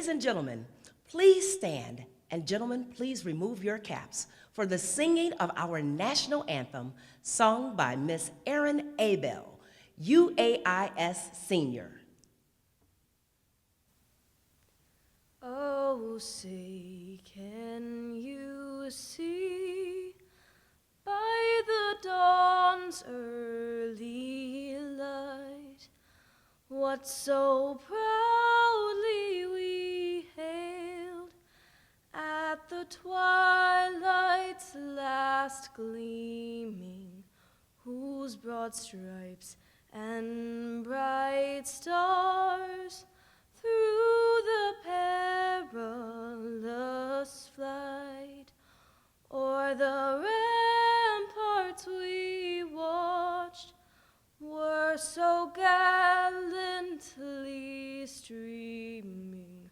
Ladies and gentlemen, please stand, and gentlemen, please remove your caps for the singing of our national anthem sung by Miss Erin Abel, UAIS Senior. Oh, say, can you see by the dawn's early light what so proudly we hailed at the twilight's last gleaming, whose broad stripes and bright stars through the perilous flight o'er the ramparts we watched were so gallantly streaming,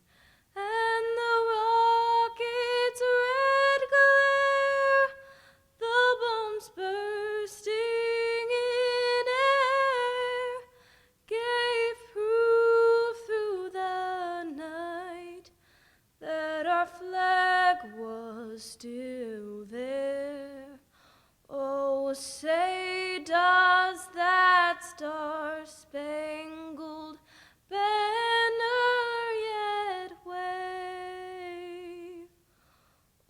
and the rocket's red glare, the bombs bursting in air, gave proof through the night that our flag was still there. Oh, say, does that star-spangled banner yet wave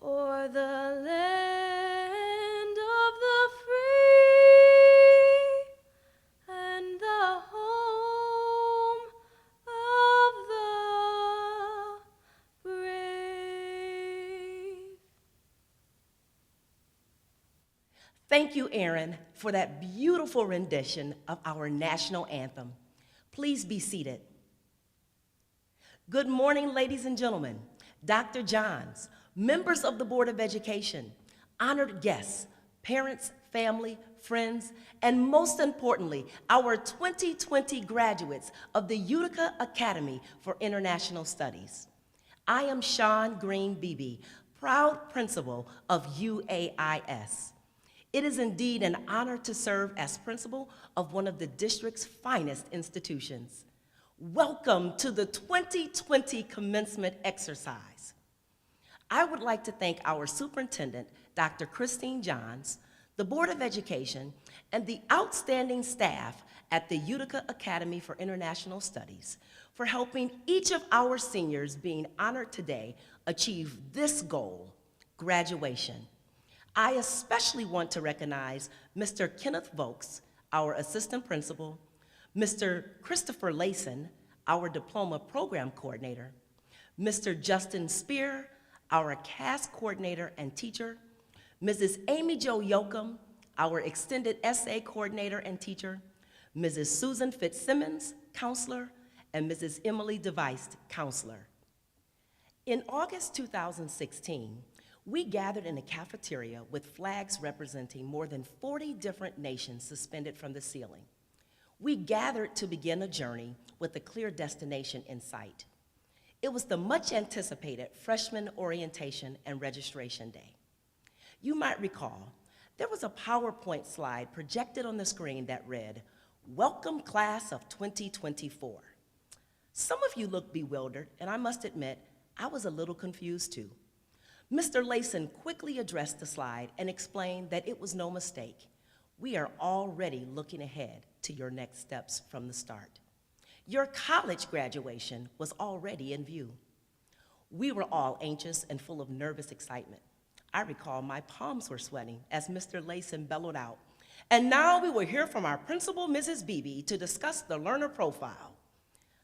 o'er the land of the free and the home of the brave? Thank you, Erin, for that beautiful rendition of our national anthem. Please be seated. Good morning, ladies and gentlemen, Dr. Johns, members of the Board of Education, honored guests, parents, family, friends, and most importantly, our 2020 graduates of the Utica Academy for International Studies. I am Shawn Green Beebe, proud principal of UAIS. It is indeed an honor to serve as principal of one of the district's finest institutions. Welcome to the 2020 commencement exercise. I would like to thank our superintendent, Dr. Christine Johns, the Board of Education, and the outstanding staff at the Utica Academy for International Studies for helping each of our seniors being honored today achieve this goal, graduation. I especially want to recognize Mr. Kenneth Vokes, our assistant principal, Mr. Christopher Layson, our diploma program coordinator, Mr. Justin Spear, our CAS coordinator and teacher, Mrs. Amy Jo Yoakum, our extended essay coordinator and teacher, Mrs. Susan Fitzsimmons, counselor, and Mrs. Emily DeVeist, counselor. In August 2016, we gathered in a cafeteria with flags representing more than 40 different nations suspended from the ceiling. We gathered to begin a journey with a clear destination in sight. It was the much anticipated freshman orientation and registration day. You might recall, there was a PowerPoint slide projected on the screen that read, "Welcome Class of 2024. Some of you looked bewildered, and I must admit, I was a little confused too. Mr. Layson quickly addressed the slide and explained that it was no mistake. We are already looking ahead to your next steps from the start. Your college graduation was already in view. We were all anxious and full of nervous excitement. I recall my palms were sweating as Mr. Layson bellowed out, "And now we will hear from our principal, Mrs. Beebe, to discuss the learner profile."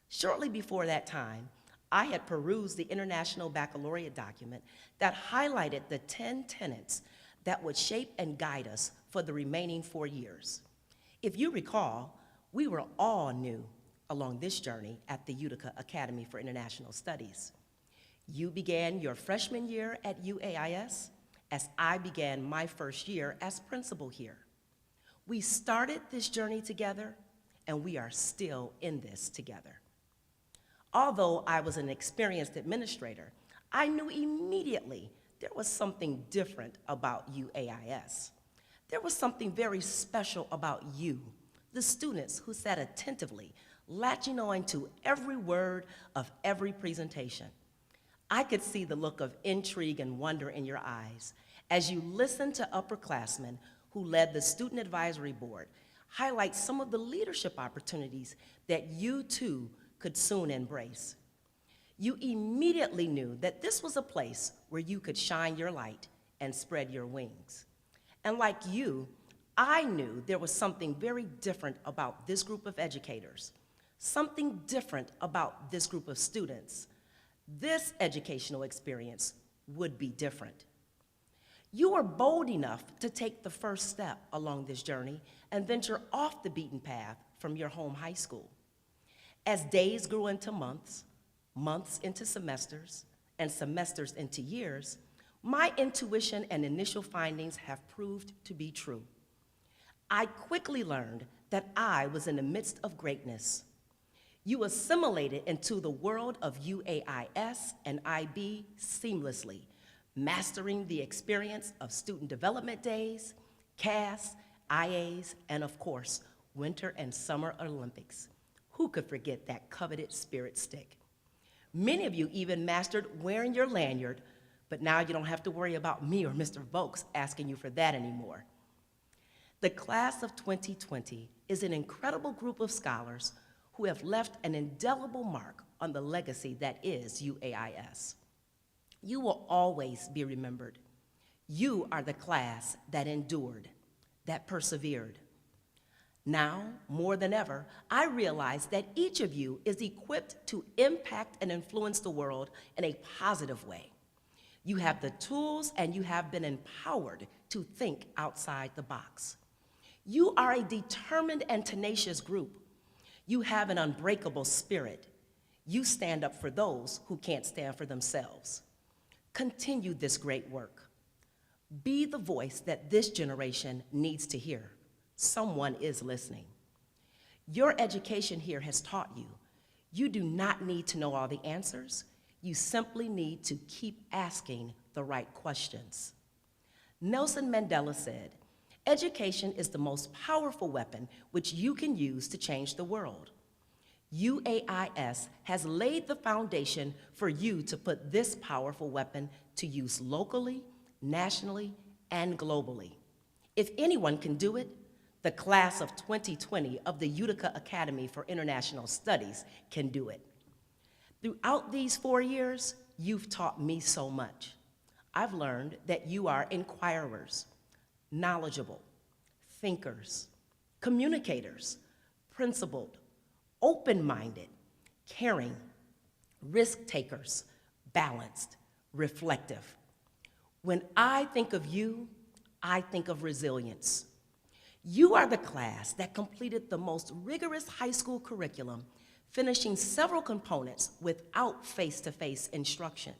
Shortly before that time, I had perused the International Baccalaureate document that highlighted the 10 tenets that would shape and guide us for the remaining 4 years. If you recall, we were all new along this journey at the Utica Academy for International Studies. You began your freshman year at UAIS, as I began my first year as principal here. We started this journey together, and we are still in this together. Although I was an experienced administrator, I knew immediately there was something different about UAIS. There was something very special about you, the students who sat attentively, latching on to every word of every presentation. I could see the look of intrigue and wonder in your eyes as you listened to upperclassmen who led the Student Advisory Board highlight some of the leadership opportunities that you too could soon embrace. You immediately knew that this was a place where you could shine your light and spread your wings. And like you, I knew there was something very different about this group of educators, something different about this group of students. This educational experience would be different. You were bold enough to take the first step along this journey and venture off the beaten path from your home high school. As days grew into months, months into semesters, and semesters into years, my intuition and initial findings have proved to be true. I quickly learned that I was in the midst of greatness. You assimilated into the world of UAIS and IB seamlessly, mastering the experience of student development days, CAS, IAs, and of course, Winter and Summer Olympics. Who could forget that coveted spirit stick? Many of you even mastered wearing your lanyard, but now you don't have to worry about me or Mr. Volks asking you for that anymore. The class of 2020 is an incredible group of scholars who have left an indelible mark on the legacy that is UAIS. You will always be remembered. You are the class that endured, that persevered. Now, more than ever, I realize that each of you is equipped to impact and influence the world in a positive way. You have the tools and you have been empowered to think outside the box. You are a determined and tenacious group. You have an unbreakable spirit. You stand up for those who can't stand for themselves. Continue this great work. Be the voice that this generation needs to hear. Someone is listening. Your education here has taught you. You do not need to know all the answers. You simply need to keep asking the right questions. Nelson Mandela said, "Education is the most powerful weapon which you can use to change the world." UAIS has laid the foundation for you to put this powerful weapon to use locally, nationally, and globally. If anyone can do it, the class of 2020 of the Utica Academy for International Studies can do it. Throughout these 4 years, you've taught me so much. I've learned that you are inquirers, knowledgeable, thinkers, communicators, principled, open-minded, caring, risk-takers, balanced, reflective. When I think of you, I think of resilience. You are the class that completed the most rigorous high school curriculum, finishing several components without face-to-face instruction.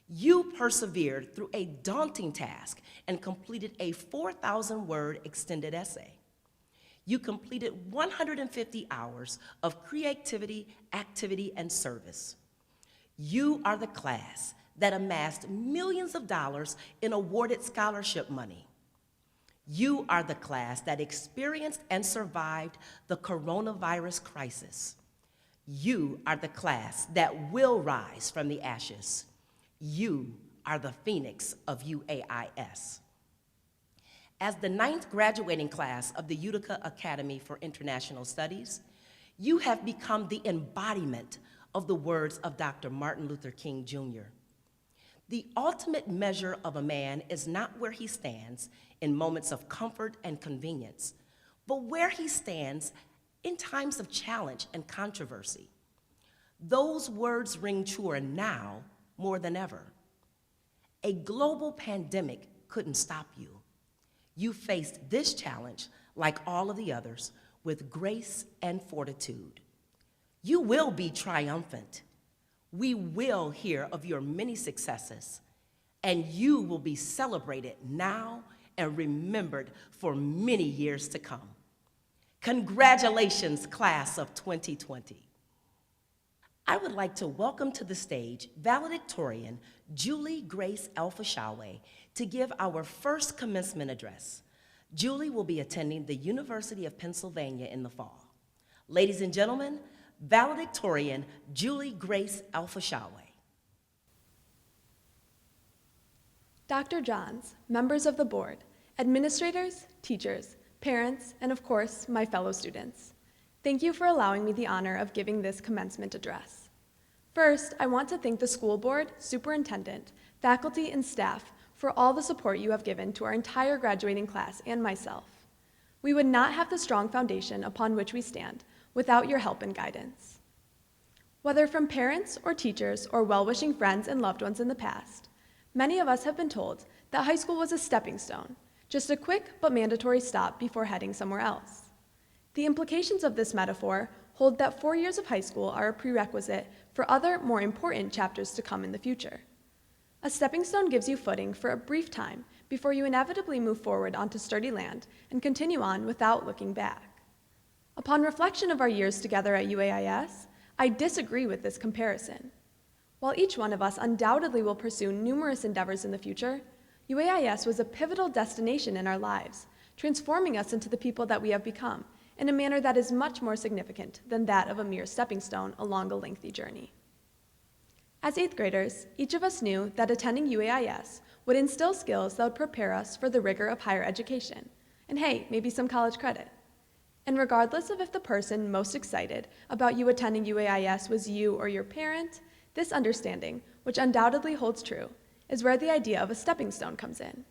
You persevered through a daunting task and completed a 4,000-word extended essay. You completed 150 hours of creativity, activity, and service. You are the class that amassed millions of dollars in awarded scholarship money. You are the class that experienced and survived the coronavirus crisis. You are the class that will rise from the ashes. You are the phoenix of UAIS. As the 9th graduating class of the Utica Academy for International Studies, you have become the embodiment of the words of Dr. Martin Luther King, Jr. The ultimate measure of a man is not where he stands in moments of comfort and convenience, but where he stands in times of challenge and controversy. Those words ring truer now more than ever. A global pandemic couldn't stop you. You faced this challenge, like all of the others, with grace and fortitude. You will be triumphant. We will hear of your many successes, and you will be celebrated now and remembered for many years to come. Congratulations, class of 2020. I would like to welcome to the stage valedictorian Julie Grace Alfashawe to give our first commencement address. Julie will be attending the University of Pennsylvania in the fall. Ladies and gentlemen, valedictorian Julie Grace Alfashawe. Dr. Johns, members of the board, administrators, teachers, parents, and of course, my fellow students. Thank you for allowing me the honor of giving this commencement address. First, I want to thank the school board, superintendent, faculty, and staff for all the support you have given to our entire graduating class and myself. We would not have the strong foundation upon which we stand without your help and guidance. Whether from parents or teachers or well-wishing friends and loved ones in the past, many of us have been told that high school was a stepping stone, just a quick but mandatory stop before heading somewhere else. The implications of this metaphor hold that 4 years of high school are a prerequisite for other, more important chapters to come in the future. A stepping stone gives you footing for a brief time before you inevitably move forward onto sturdy land and continue on without looking back. Upon reflection of our years together at UAIS, I disagree with this comparison. While each one of us undoubtedly will pursue numerous endeavors in the future, UAIS was a pivotal destination in our lives, transforming us into the people that we have become in a manner that is much more significant than that of a mere stepping stone along a lengthy journey. As 8th graders, each of us knew that attending UAIS would instill skills that would prepare us for the rigor of higher education, and hey, maybe some college credit. And regardless of if the person most excited about you attending UAIS was you or your parent, this understanding, which undoubtedly holds true, is where the idea of a stepping stone comes in.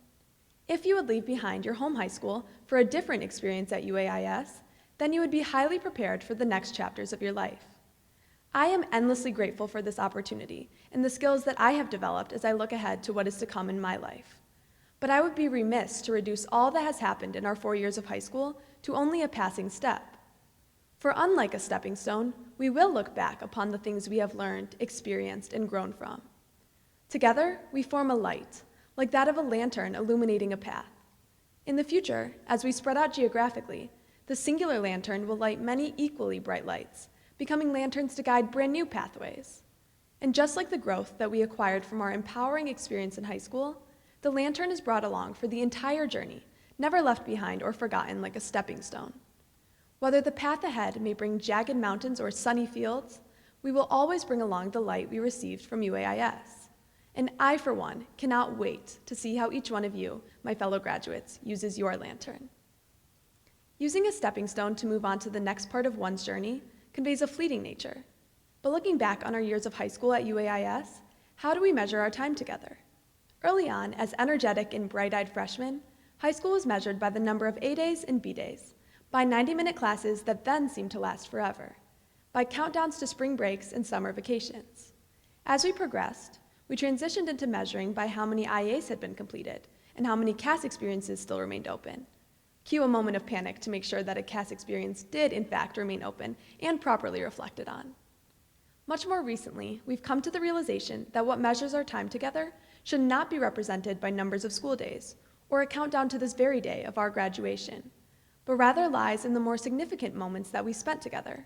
If you would leave behind your home high school for a different experience at UAIS, then you would be highly prepared for the next chapters of your life. I am endlessly grateful for this opportunity and the skills that I have developed as I look ahead to what is to come in my life. But I would be remiss to reduce all that has happened in our 4 years of high school to only a passing step. For unlike a stepping stone, we will look back upon the things we have learned, experienced, and grown from. Together, we form a light, like that of a lantern illuminating a path. In the future, as we spread out geographically, the singular lantern will light many equally bright lights, becoming lanterns to guide brand new pathways. And just like the growth that we acquired from our empowering experience in high school, the lantern is brought along for the entire journey, never left behind or forgotten like a stepping stone. Whether the path ahead may bring jagged mountains or sunny fields, we will always bring along the light we received from UAIS. And I, for one, cannot wait to see how each one of you, my fellow graduates, uses your lantern. Using a stepping stone to move on to the next part of one's journey conveys a fleeting nature. But looking back on our years of high school at UAIS, how do we measure our time together? Early on, as energetic and bright-eyed freshmen, high school was measured by the number of A days and B days, by 90-minute classes that then seemed to last forever, by countdowns to spring breaks and summer vacations. As we progressed, we transitioned into measuring by how many IAs had been completed and how many CAS experiences still remained open. Cue a moment of panic to make sure that a CAS experience did in fact remain open and properly reflected on. Much more recently, we've come to the realization that what measures our time together should not be represented by numbers of school days or a countdown to this very day of our graduation, but rather lies in the more significant moments that we spent together,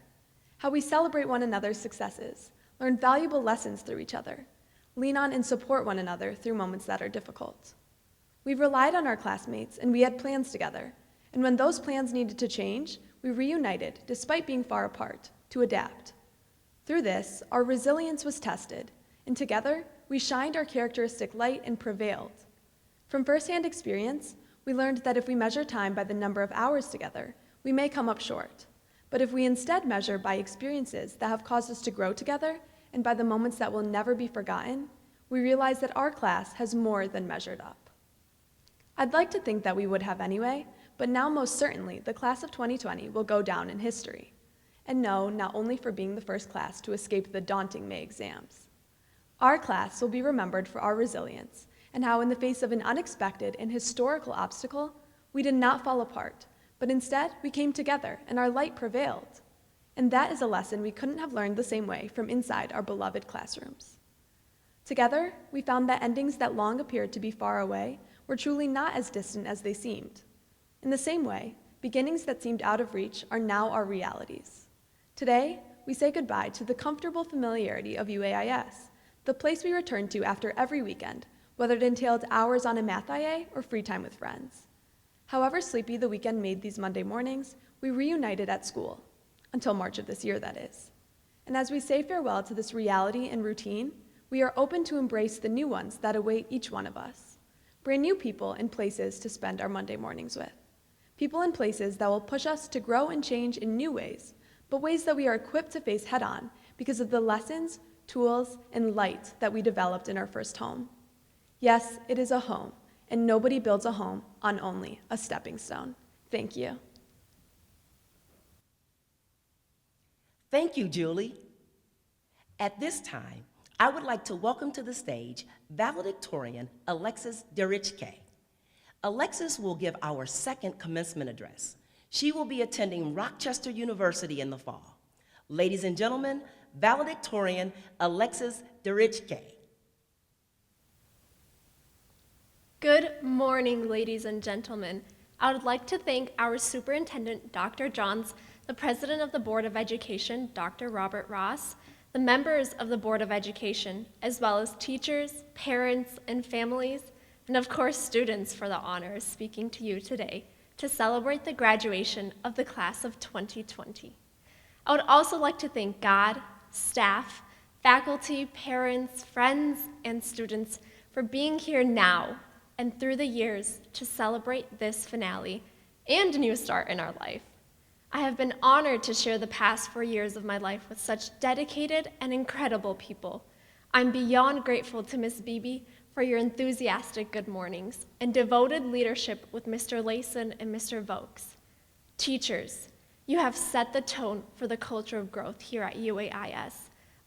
how we celebrate one another's successes, learn valuable lessons through each other, lean on and support one another through moments that are difficult. We've relied on our classmates and we had plans together, and when those plans needed to change, we reunited despite being far apart to adapt. Through this, our resilience was tested, and together, we shined our characteristic light and prevailed. From firsthand experience, we learned that if we measure time by the number of hours together, we may come up short. But if we instead measure by experiences that have caused us to grow together and by the moments that will never be forgotten, we realize that our class has more than measured up. I'd like to think that we would have anyway, but now most certainly the class of 2020 will go down in history. And no, not only for being the first class to escape the daunting May exams. Our class will be remembered for our resilience and how in the face of an unexpected and historical obstacle, we did not fall apart, but instead we came together and our light prevailed. And that is a lesson we couldn't have learned the same way from inside our beloved classrooms. Together, we found that endings that long appeared to be far away were truly not as distant as they seemed. In the same way, beginnings that seemed out of reach are now our realities. Today, we say goodbye to the comfortable familiarity of UAIS, the place we return to after every weekend, whether it entailed hours on a math IA or free time with friends. However sleepy the weekend made these Monday mornings, we reunited at school, until March of this year, that is. And as we say farewell to this reality and routine, we are open to embrace the new ones that await each one of us. brand new people and places to spend our Monday mornings with. People and places that will push us to grow and change in new ways, but ways that we are equipped to face head-on because of the lessons, tools, and light that we developed in our first home. Yes, it is a home, and nobody builds a home on only a stepping stone. Thank you. Thank you, Julie. At this time, I would like to welcome to the stage valedictorian Alexis Derichke. Alexis will give our second commencement address. She will be attending Rochester University in the fall. Ladies and gentlemen, valedictorian Alexis Derichke. Good morning, ladies and gentlemen. I would like to thank our superintendent, Dr. Johns, the president of the Board of Education, Dr. Robert Ross, the members of the Board of Education, as well as teachers, parents, and families, and of course students for the honor of speaking to you today to celebrate the graduation of the class of 2020. I would also like to thank God, staff, faculty, parents, friends, and students for being here now and through the years to celebrate this finale and a new start in our life. I have been honored to share the past 4 years of my life with such dedicated and incredible people. I'm beyond grateful to Ms. Beebe for your enthusiastic good mornings and devoted leadership with Mr. Layson and Mr. Vokes. Teachers, you have set the tone for the culture of growth here at UAIS,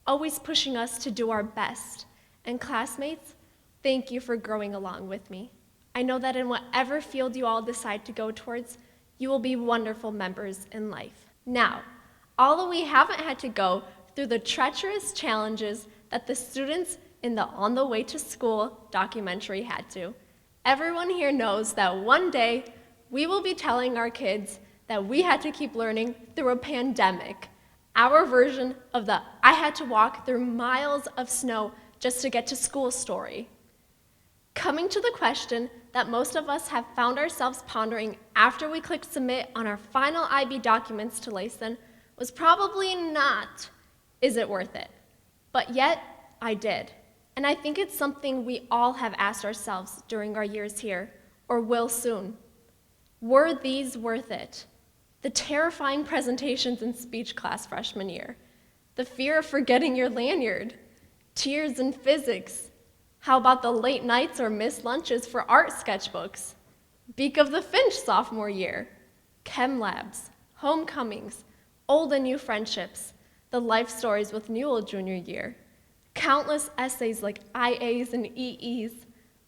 always pushing us to do our best. And classmates, thank you for growing along with me. I know that in whatever field you all decide to go towards, you will be wonderful members in life. Now, although we haven't had to go through the treacherous challenges that the students in the On the Way to School documentary had to, everyone here knows that one day we will be telling our kids that we had to keep learning through a pandemic, our version of the I had to walk through miles of snow just to get to school story. Coming to the question that most of us have found ourselves pondering after we clicked submit on our final IB documents to Layson was probably not, is it worth it? But yet, I did. And I think it's something we all have asked ourselves during our years here, or will soon. Were these worth it? The terrifying presentations in speech class freshman year, the fear of forgetting your lanyard, tears in physics. How about the late nights or missed lunches for art sketchbooks? Beak of the Finch sophomore year, chem labs, homecomings, old and new friendships, the life stories with Newell junior year, countless essays like IAs and EEs,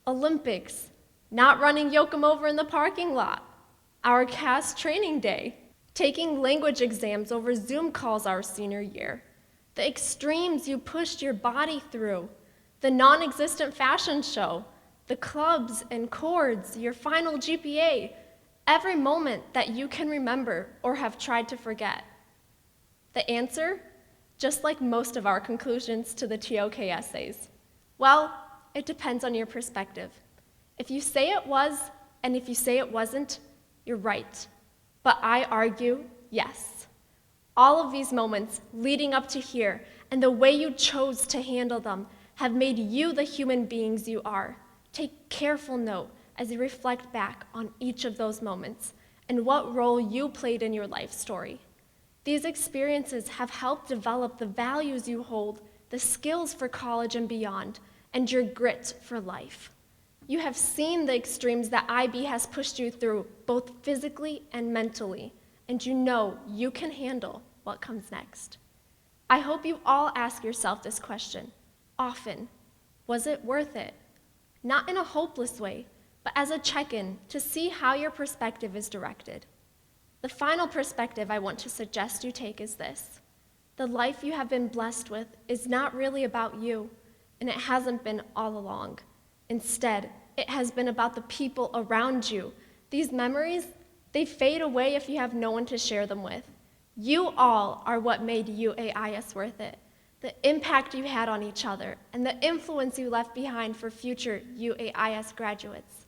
Olympics, not running Yoakum over in the parking lot, our cast training day, taking language exams over Zoom calls our senior year, the extremes you pushed your body through, the non-existent fashion show, the clubs and chords, your final GPA, every moment that you can remember or have tried to forget. The answer, just like most of our conclusions to the TOK essays, well, it depends on your perspective. If you say it was, and if you say it wasn't, you're right. But I argue, yes. All of these moments leading up to here and the way you chose to handle them have made you the human beings you are. Take careful note as you reflect back on each of those moments and what role you played in your life story. These experiences have helped develop the values you hold, the skills for college and beyond, and your grit for life. You have seen the extremes that IB has pushed you through, both physically and mentally, and you know you can handle what comes next. I hope you all ask yourself this question often. Was it worth it? Not in a hopeless way, but as a check-in to see how your perspective is directed. The final perspective I want to suggest you take is this. The life you have been blessed with is not really about you, and it hasn't been all along. Instead, it has been about the people around you. These memories, they fade away if you have no one to share them with. You all are what made UAIS worth it. The impact you had on each other, and the influence you left behind for future UAIS graduates.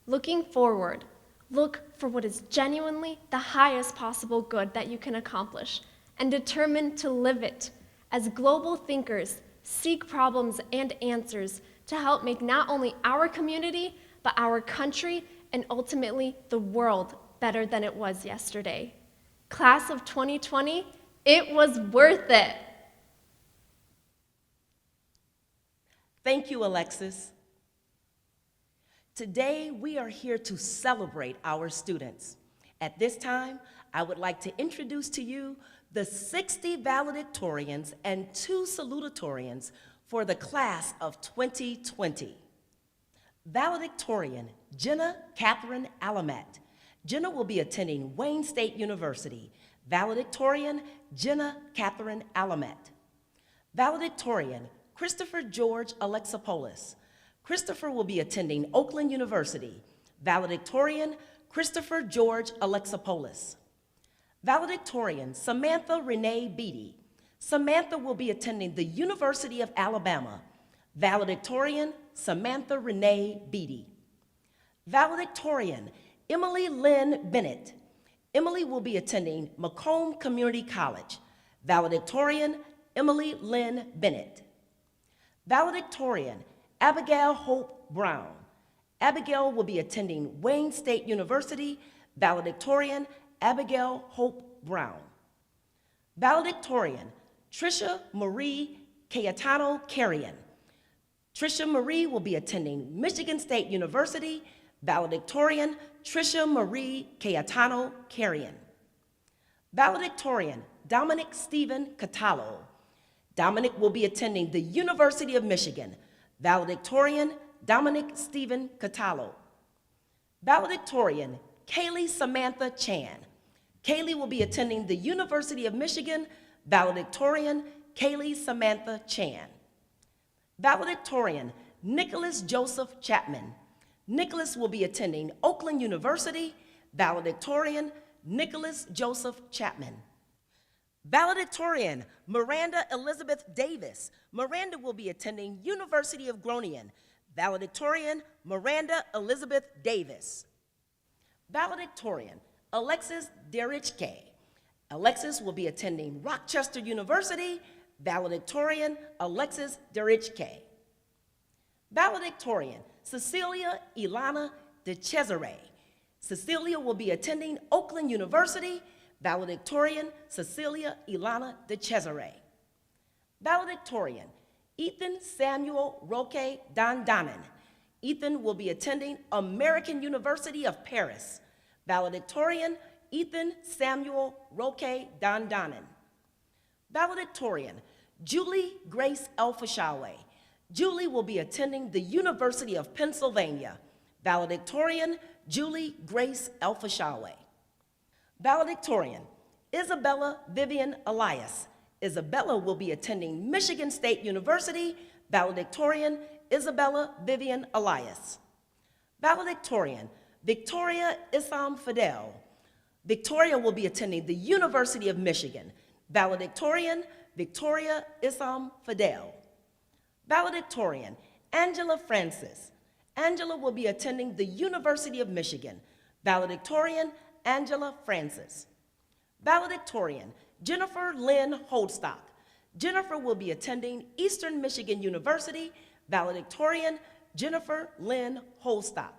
Looking forward, look for what is genuinely the highest possible good that you can accomplish, and determine to live it. As global thinkers, seek problems and answers to help make not only our community, but our country and ultimately the world better than it was yesterday. Class of 2020, it was worth it. Thank you, Alexis. Today, we are here to celebrate our students. At this time, I would like to introduce to you the 60 valedictorians and 2 salutatorians for the class of 2020. Valedictorian Jenna Catherine Alamet. Jenna will be attending Wayne State University. Valedictorian Jenna Catherine Alamet. Valedictorian Christopher George Alexopoulos. Christopher will be attending Oakland University. Valedictorian Christopher George Alexopoulos. Valedictorian Samantha Renee Beatty. Samantha will be attending the University of Alabama. Valedictorian Samantha Renee Beatty. Valedictorian Emily Lynn Bennett. Emily will be attending Macomb Community College. Valedictorian Emily Lynn Bennett. Valedictorian Abigail Hope Brown. Abigail will be attending Wayne State University. Valedictorian Abigail Hope Brown. Valedictorian Tricia Marie Cayetano Carrion. Tricia Marie will be attending Michigan State University. Valedictorian Tricia Marie Cayetano Carrion. Valedictorian Dominic Stephen Catallo. Dominic will be attending the University of Michigan. Valedictorian Dominic Stephen Catallo. Valedictorian Kaylee Samantha Chan. Kaylee will be attending the University of Michigan. Valedictorian Kaylee Samantha Chan. Valedictorian Nicholas Joseph Chapman. Nicholas will be attending Oakland University. Valedictorian Nicholas Joseph Chapman. Valedictorian Miranda Elizabeth Davis. Miranda will be attending University of Groningen. Valedictorian Miranda Elizabeth Davis. Valedictorian Alexis Derichke. Alexis will be attending Rochester University. Valedictorian Alexis Derichke. Valedictorian Cecilia Ilana de Cesare. Cecilia will be attending Oakland University. Valedictorian Cecilia Ilana de Cesare. Valedictorian Ethan Samuel Roque Dandanen. Ethan will be attending American University of Paris. Valedictorian Ethan Samuel Roque Dandanen. Valedictorian Julie Grace Elfashawe. Julie will be attending the University of Pennsylvania. Valedictorian Julie Grace Elfashawe. Valedictorian Isabella Vivian Elias. Isabella will be attending Michigan State University. Valedictorian Isabella Vivian Elias. Valedictorian Victoria Issam Fidel. Victoria will be attending the University of Michigan. Valedictorian Victoria Issam Fidel. Valedictorian Angela Francis. Angela will be attending the University of Michigan. Valedictorian Angela Francis. Valedictorian Jennifer Lynn Holdstock. Jennifer will be attending Eastern Michigan University. Valedictorian Jennifer Lynn Holdstock.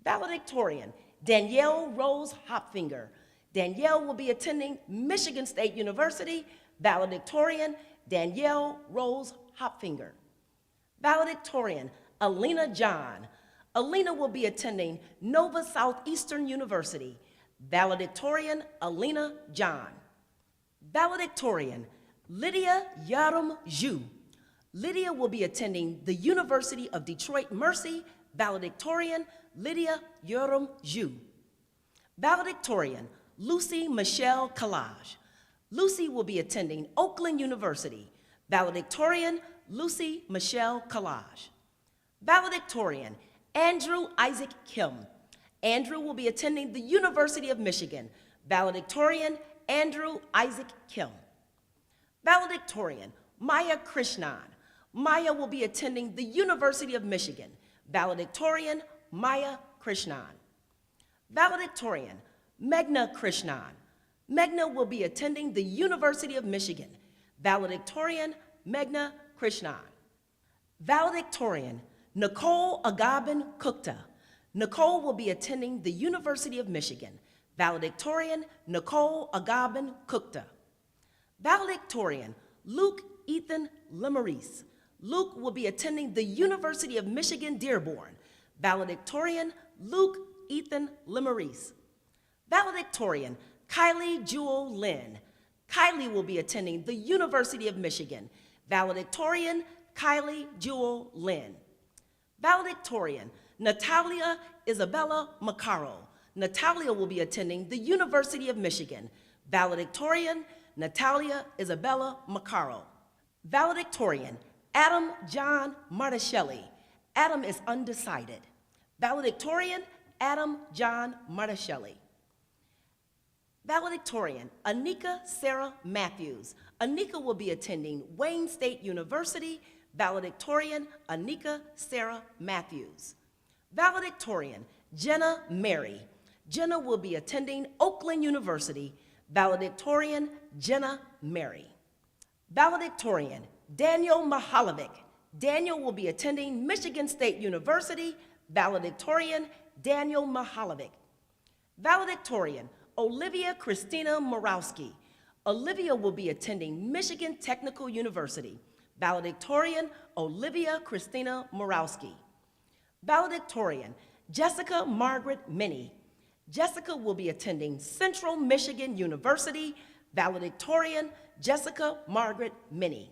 Valedictorian Danielle Rose Hopfinger. Danielle will be attending Michigan State University. Valedictorian Danielle Rose Hopfinger. Valedictorian Alina John. Alina will be attending Nova Southeastern University. Valedictorian Alina John. Valedictorian Lydia Yarum Zhu. Lydia will be attending the University of Detroit Mercy. Valedictorian Lydia Yarum Zhu. Valedictorian Lucy Michelle Collage. Lucy will be attending Oakland University. Valedictorian Lucy Michelle Collage. Valedictorian Andrew Isaac Kim. Andrew will be attending the University of Michigan. Valedictorian Andrew Isaac Kim. Valedictorian Maya Krishnan. Maya will be attending the University of Michigan. Valedictorian Maya Krishnan. Valedictorian Meghna Krishnan. Meghna will be attending the University of Michigan. Valedictorian Meghna Krishnan. Valedictorian Nicole Agabin Kukta. Nicole will be attending the University of Michigan. Valedictorian, Nicole Agabin Kukta. Valedictorian, Luke Ethan Lemerise. Luke will be attending the University of Michigan Dearborn. Valedictorian, Luke Ethan Lemerise. Valedictorian, Kylie Jewel Lynn. Kylie will be attending the University of Michigan. Valedictorian, Kylie Jewel Lynn. Valedictorian, Natalia Isabella Macaro. Natalia will be attending the University of Michigan. Valedictorian, Natalia Isabella Macaro. Valedictorian, Adam John Marticelli. Adam is undecided. Valedictorian, Adam John Marticelli. Valedictorian, Anika Sarah Matthews. Anika will be attending Wayne State University. Valedictorian, Anika Sarah Matthews. Valedictorian, Jenna Mary. Jenna will be attending Oakland University. Valedictorian, Jenna Mary. Valedictorian, Daniel Mahalovic. Daniel will be attending Michigan State University. Valedictorian, Daniel Mahalovic. Valedictorian, Olivia Christina Morawski. Olivia will be attending Michigan Technical University. Valedictorian, Olivia Christina Morawski. Valedictorian, Jessica Margaret Minnie. Jessica will be attending Central Michigan University. Valedictorian, Jessica Margaret Minnie.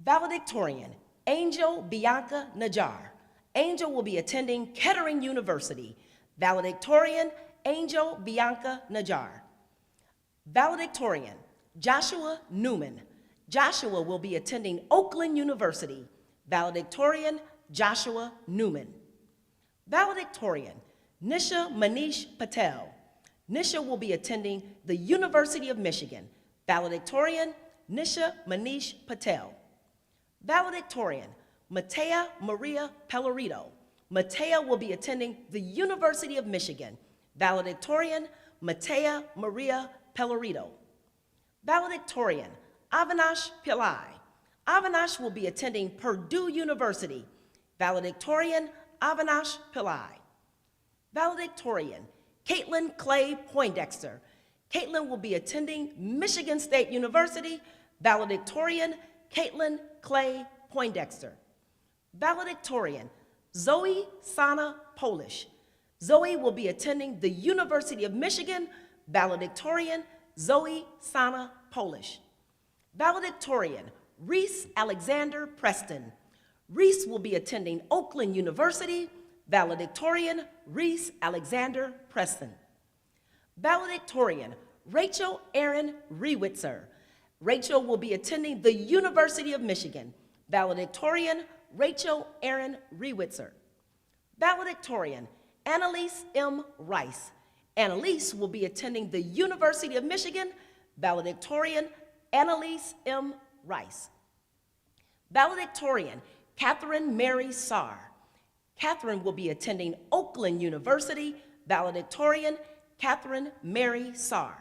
Valedictorian, Angel Bianca Najjar. Angel will be attending Kettering University. Valedictorian, Angel Bianca Najjar. Valedictorian, Joshua Newman. Joshua will be attending Oakland University. Valedictorian, Joshua Newman. Valedictorian, Nisha Manish Patel. Nisha will be attending the University of Michigan. Valedictorian, Nisha Manish Patel. Valedictorian, Matea Maria Pellerito. Matea will be attending the University of Michigan. Valedictorian, Matea Maria Pellerito. Valedictorian, Avinash Pillai. Avinash will be attending Purdue University. Valedictorian, Avinash Pillai. Valedictorian, Caitlin Clay Poindexter. Caitlin will be attending Michigan State University. Valedictorian, Caitlin Clay Poindexter. Valedictorian, Zoe Sana Polish. Zoe will be attending the University of Michigan. Valedictorian, Zoe Sana Polish. Valedictorian, Reese Alexander Preston. Reese will be attending Oakland University. Valedictorian, Reese Alexander Preston. Valedictorian, Rachel Erin Rewitzer. Rachel will be attending the University of Michigan. Valedictorian, Rachel Erin Rewitzer. Valedictorian, Annalise M. Rice. Annalise will be attending the University of Michigan. Valedictorian, Annalise M. Rice. Valedictorian, Catherine Mary Sarr. Catherine will be attending Oakland University. Valedictorian, Catherine Mary Sarr.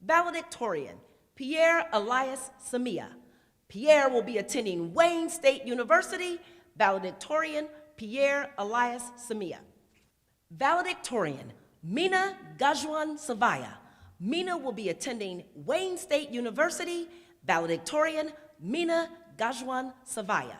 Valedictorian, Pierre Elias Samia. Pierre will be attending Wayne State University. Valedictorian, Pierre Elias Samia. Valedictorian, Mina Gajwan Savaya. Mina will be attending Wayne State University. Valedictorian, Mina Gajwan Savaya.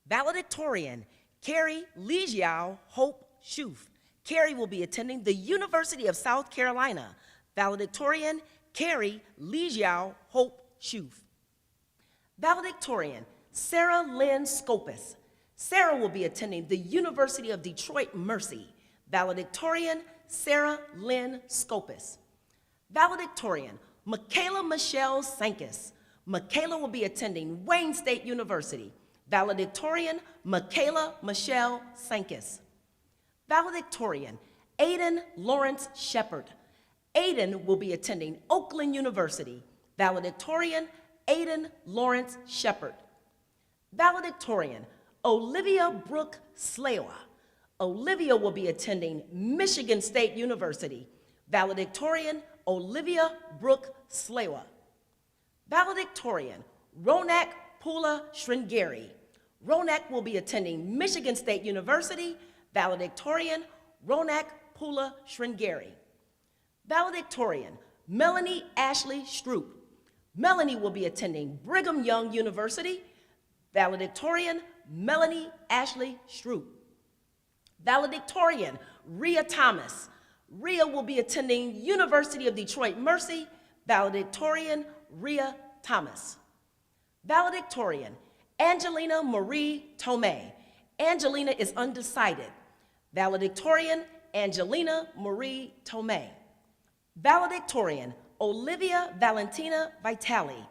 Valedictorian, Carrie Lijiao Hope Shuf. Carrie will be attending the University of South Carolina. Valedictorian, Carrie Lijiao Hope Shuf. Valedictorian, Sarah Lynn Scopus. Sarah will be attending the University of Detroit Mercy. Valedictorian, Sarah Lynn Scopus. Valedictorian, Michaela Michelle Sankis. Michaela will be attending Wayne State University. Valedictorian, Michaela Michelle Sankis. Valedictorian, Aiden Lawrence Shepard. Aiden will be attending Oakland University. Valedictorian, Aiden Lawrence Shepard. Valedictorian, Olivia Brooke Slawa. Olivia will be attending Michigan State University. Valedictorian, Olivia Brooke Slawa. Valedictorian, Ronak Pula Sringeri. Ronak will be attending Michigan State University, valedictorian Ronak Pula Sringeri. Valedictorian Melanie Ashley Stroop. Melanie will be attending Brigham Young University, valedictorian Melanie Ashley Stroop. Valedictorian Rhea Thomas. Rhea will be attending University of Detroit Mercy, valedictorian Rhea Thomas. Valedictorian Angelina Marie Tomei. Angelina is undecided. Valedictorian Angelina Marie Tomei. Valedictorian Olivia Valentina Vitali.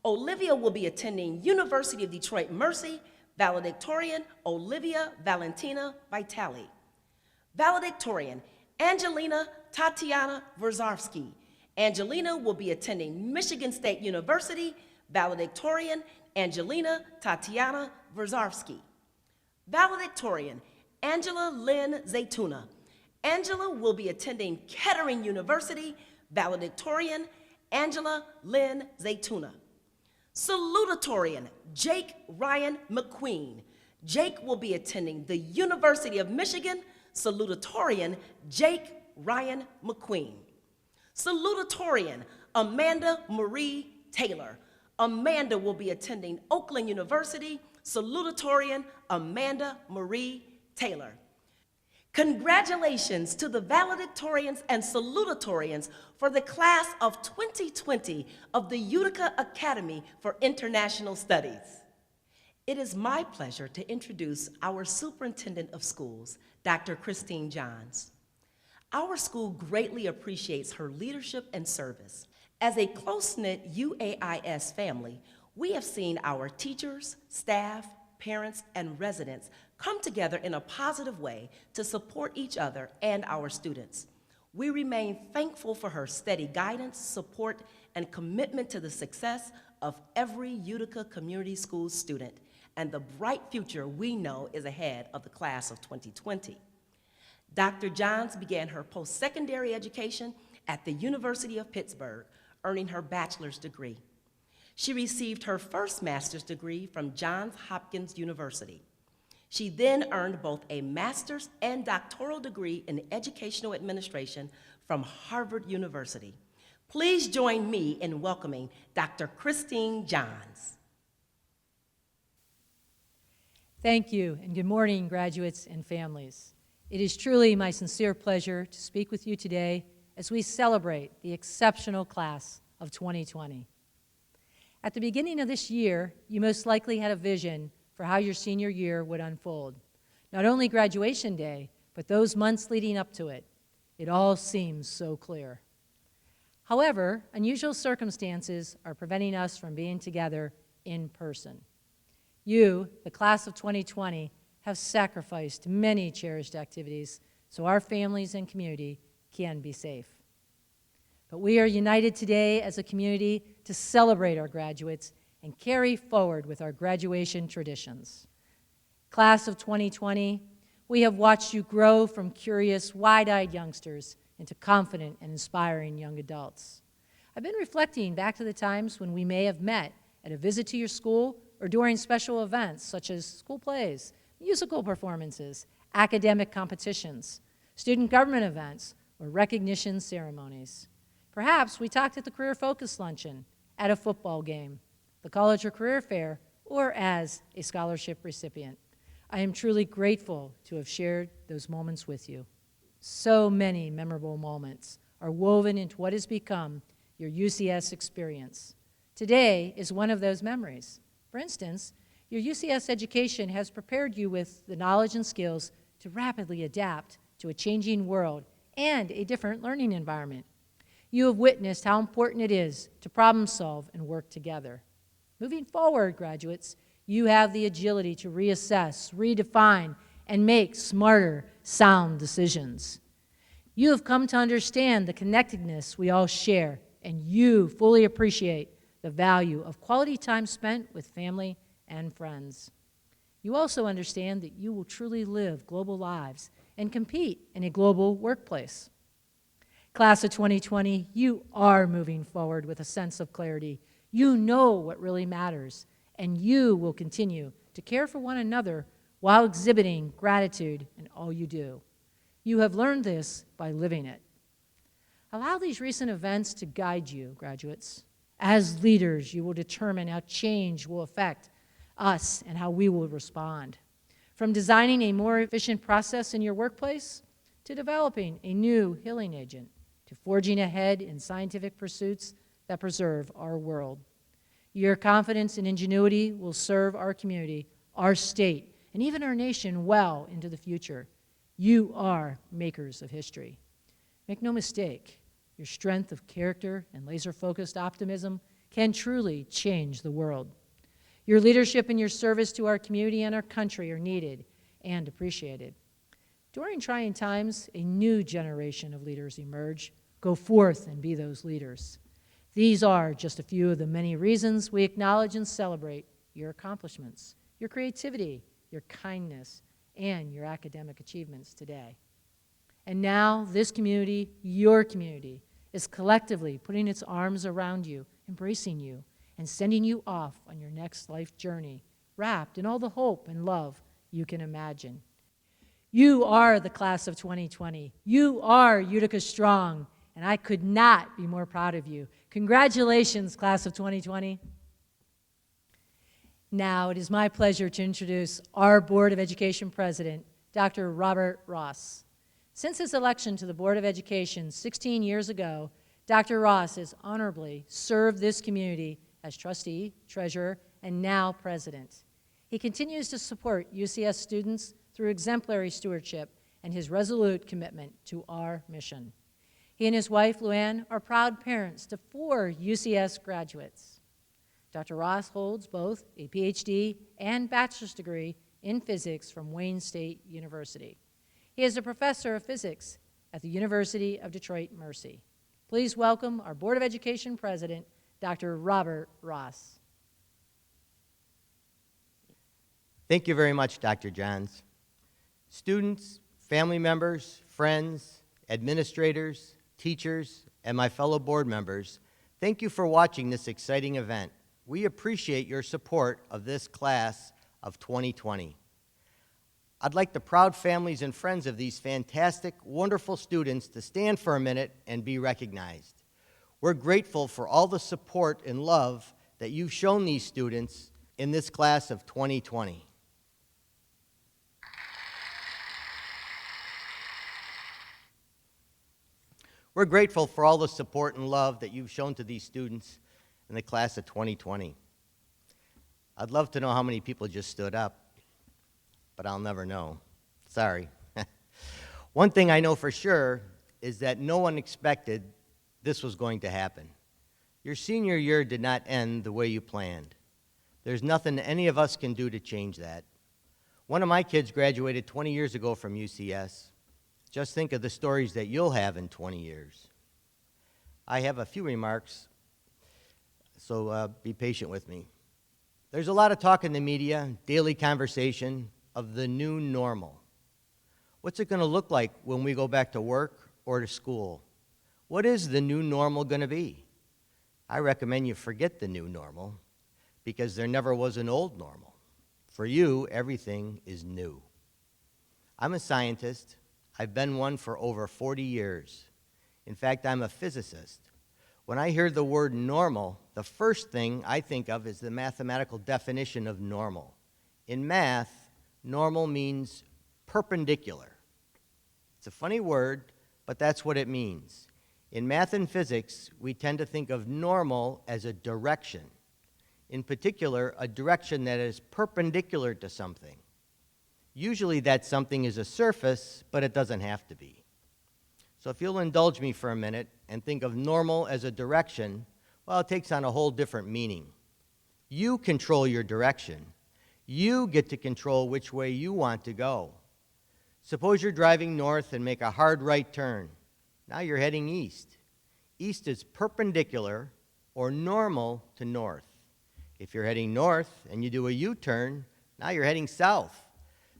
Olivia will be attending University of Detroit Mercy, valedictorian Olivia Valentina Vitali. Valedictorian Angelina Tatiana Verzarski. Angelina will be attending Michigan State University, valedictorian Angelina Tatiana Verzarski. Valedictorian Angela Lynn Zaytuna. Angela will be attending Kettering University, valedictorian Angela Lynn Zaytuna. Salutatorian Jake Ryan McQueen. Jake will be attending the University of Michigan, salutatorian Jake Ryan McQueen. Salutatorian Amanda Marie Taylor. Amanda will be attending Oakland University, salutatorian Amanda Marie Taylor. Congratulations to the valedictorians and salutatorians for the class of 2020 of the Utica Academy for International Studies. It is my pleasure to introduce our Superintendent of Schools, Dr. Christine Johns. Our school greatly appreciates her leadership and service. As a close-knit UAIS family, we have seen our teachers, staff, parents, and residents come together in a positive way to support each other and our students. We remain thankful for her steady guidance, support, and commitment to the success of every Utica Community Schools student and the bright future we know is ahead of the class of 2020. Dr. Johns began her post-secondary education at the University of Pittsburgh, earning her bachelor's degree. She received her first master's degree from Johns Hopkins University. She then earned both a master's and doctoral degree in educational administration from Harvard University. Please join me in welcoming Dr. Christine Johns. Thank you, and good morning, graduates and families. It is truly my sincere pleasure to speak with you today as we celebrate the exceptional class of 2020. At the beginning of this year, you most likely had a vision for how your senior year would unfold. Not only graduation day, but those months leading up to it. It all seems so clear. However, unusual circumstances are preventing us from being together in person. You, the class of 2020, have sacrificed many cherished activities so our families and community can be safe. But we are united today as a community to celebrate our graduates and carry forward with our graduation traditions. Class of 2020, we have watched you grow from curious, wide-eyed youngsters into confident and inspiring young adults. I've been reflecting back to the times when we may have met at a visit to your school or during special events such as school plays, musical performances, academic competitions, student government events, or recognition ceremonies. Perhaps we talked at the Career Focus Luncheon, at a football game, the college or career fair, or as a scholarship recipient. I am truly grateful to have shared those moments with you. So many memorable moments are woven into what has become your UCS experience. Today is one of those memories. For instance, your UCS education has prepared you with the knowledge and skills to rapidly adapt to a changing world and a different learning environment. You have witnessed how important it is to problem solve and work together. Moving forward, graduates, you have the agility to reassess, redefine, and make smarter, sound decisions. You have come to understand the connectedness we all share, and you fully appreciate the value of quality time spent with family and friends. You also understand that you will truly live global lives and compete in a global workplace. Class of 2020, you are moving forward with a sense of clarity. You know what really matters, and you will continue to care for one another while exhibiting gratitude in all you do. You have learned this by living it. Allow these recent events to guide you, graduates. As leaders, you will determine how change will affect us and how we will respond. From designing a more efficient process in your workplace, to developing a new healing agent, to forging ahead in scientific pursuits that preserve our world. Your confidence and ingenuity will serve our community, our state, and even our nation well into the future. You are makers of history. Make no mistake, your strength of character and laser-focused optimism can truly change the world. Your leadership and your service to our community and our country are needed and appreciated. During trying times, a new generation of leaders emerge. Go forth and be those leaders. These are just a few of the many reasons we acknowledge and celebrate your accomplishments, your creativity, your kindness, and your academic achievements today. And now, this community, your community, is collectively putting its arms around you, embracing you, and sending you off on your next life journey, wrapped in all the hope and love you can imagine. You are the class of 2020. You are Utica Strong, and I could not be more proud of you. Congratulations, class of 2020. Now, it is my pleasure to introduce our Board of Education President, Dr. Robert Ross. Since his election to the Board of Education 16 years ago, Dr. Ross has honorably served this community as trustee, treasurer, and now president. He continues to support UCS students through exemplary stewardship and his resolute commitment to our mission. He and his wife, Luann, are proud parents to 4 UCS graduates. Dr. Ross holds both a PhD and bachelor's degree in physics from Wayne State University. He is a professor of physics at the University of Detroit Mercy. Please welcome our Board of Education President, Dr. Robert Ross. Thank you very much, Dr. Johns. Students, family members, friends, administrators, teachers, and my fellow board members, thank you for watching this exciting event. We appreciate your support of this class of 2020. I'd like the proud families and friends of these fantastic, wonderful students to stand for a minute and be recognized. We're grateful for all the support and love that you've shown these students in this class of 2020. We're grateful for all the support and love that you've shown to these students in the class of 2020. I'd love to know how many people just stood up, but I'll never know. Sorry. One thing I know for sure is that no one expected this was going to happen. Your senior year did not end the way you planned. There's nothing any of us can do to change that. One of my kids graduated 20 years ago from UCS. Just think of the stories that you'll have in 20 years. I have a few remarks, so be patient with me. There's a lot of talk in the media, daily conversation, of the new normal. What's it going to look like when we go back to work or to school? What is the new normal going to be? I recommend you forget the new normal because there never was an old normal. For you, everything is new. I'm a scientist. I've been one for over 40 years. In fact, I'm a physicist. When I hear the word normal, the first thing I think of is the mathematical definition of normal. In math, normal means perpendicular. It's a funny word, but that's what it means. In math and physics, we tend to think of normal as a direction. In particular, a direction that is perpendicular to something. Usually that something is a surface, but it doesn't have to be. So if you'll indulge me for a minute and think of normal as a direction, well, it takes on a whole different meaning. You control your direction. You get to control which way you want to go. Suppose you're driving north and make a hard right turn. Now you're heading east. East is perpendicular or normal to north. If you're heading north and you do a U-turn, now you're heading south.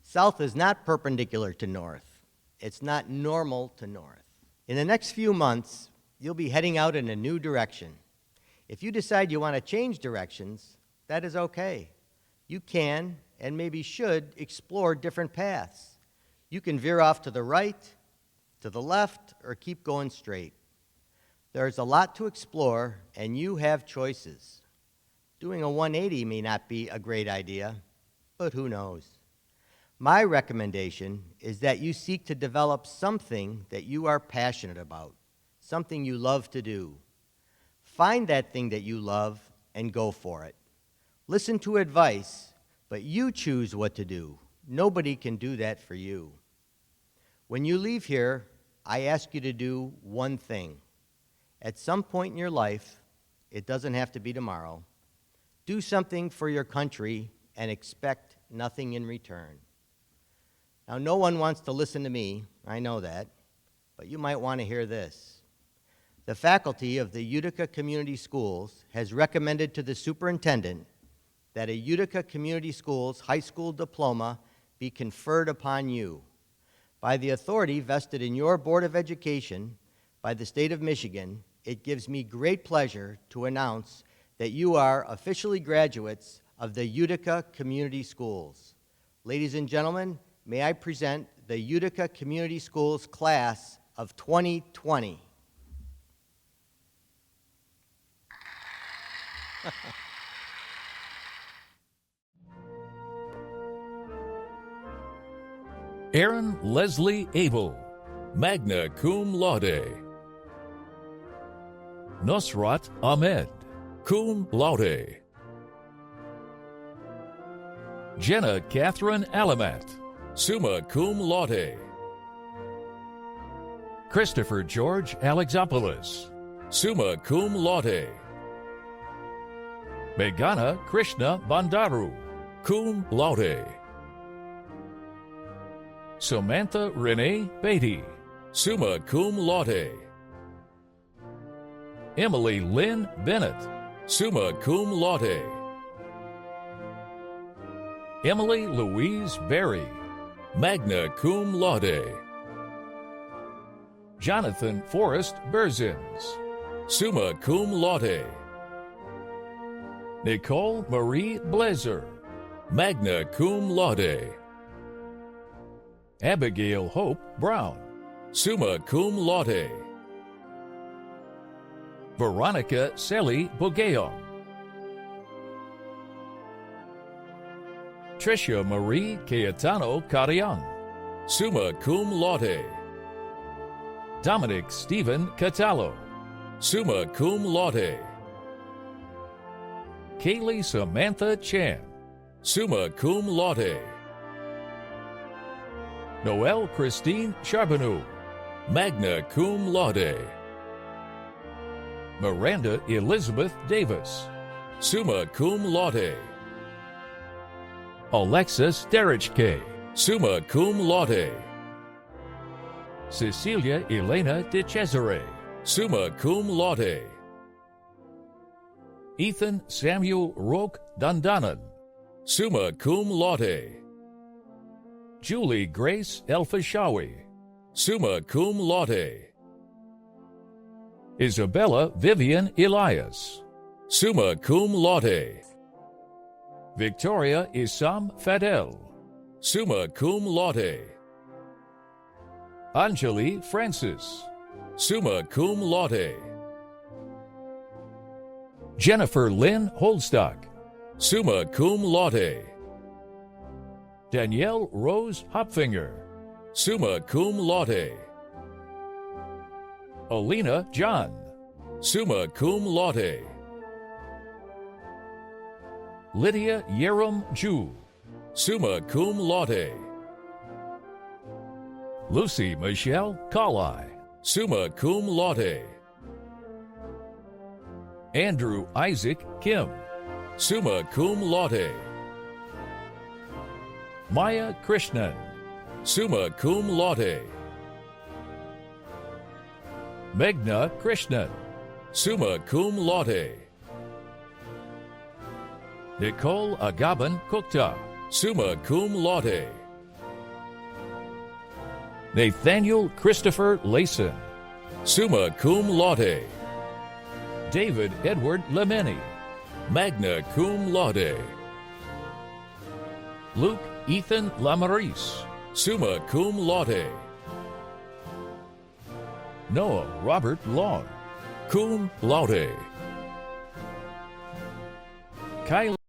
South is not perpendicular to north. It's not normal to north. In the next few months, you'll be heading out in a new direction. If you decide you want to change directions, that is okay. You can and maybe should explore different paths. You can veer off to the right, to the left, or keep going straight. There's a lot to explore, and you have choices. Doing a 180 may not be a great idea, but who knows? My recommendation is that you seek to develop something that you are passionate about, something you love to do. Find that thing that you love and go for it. Listen to advice, but you choose what to do. Nobody can do that for you. When you leave here, I ask you to do one thing. At some point in your life, it doesn't have to be tomorrow, do something for your country and expect nothing in return. Now, no one wants to listen to me, I know that, but you might want to hear this. The faculty of the Utica Community Schools has recommended to the superintendent that a Utica Community Schools high school diploma be conferred upon you. By the authority vested in your Board of Education by the state of Michigan, it gives me great pleasure to announce that you are officially graduates of the Utica Community Schools. Ladies and gentlemen, may I present the Utica Community Schools class of 2020. Aaron Leslie Abel, magna cum laude. Nusrat Ahmed, cum laude. Jenna Catherine Alamat, summa cum laude. Christopher George Alexopoulos, summa cum laude. Meghana Krishna Bandaru, cum laude. Samantha Renee Beatty, summa cum laude. Emily Lynn Bennett, summa cum laude. Emily Louise Berry, magna cum laude. Jonathan Forrest Berzins, summa cum laude. Nicole Marie Blazer, magna cum laude. Abigail Hope Brown, summa cum laude. Veronica Selly Bugeon. Tricia Marie Cayetano Carrion, summa cum laude. Dominic Stephen Catallo, summa cum laude. Kaylee Samantha Chan, summa cum laude. Noelle Christine Charbonneau, magna cum laude. Miranda Elizabeth Davis, summa cum laude. Alexis Derichke, summa cum laude. Cecilia Elena De Cesare, summa cum laude. Ethan Samuel Roque Dandanan, summa cum laude. Julie Grace Elfashawi, summa cum laude. Isabella Vivian Elias, summa cum laude. Victoria Isam Fadel, summa cum laude. Anjali Francis, summa cum laude. Jennifer Lynn Holdstock, summa cum laude. Danielle Rose Hopfinger, summa cum laude. Alina John, summa cum laude. Lydia Yerum Ju, summa cum laude. Lucy Michelle Colley, summa cum laude. Andrew Isaac Kim, summa cum laude. Maya Krishnan, summa cum laude. Meghna Krishnan, summa cum laude. Nicole Agaban Kukta, summa cum laude. Nathaniel Christopher Layson, summa cum laude. David Edward Lemeni, magna cum laude. Luke Ethan Lamaris, summa cum laude. Noah Robert Long, cum laude. Kylie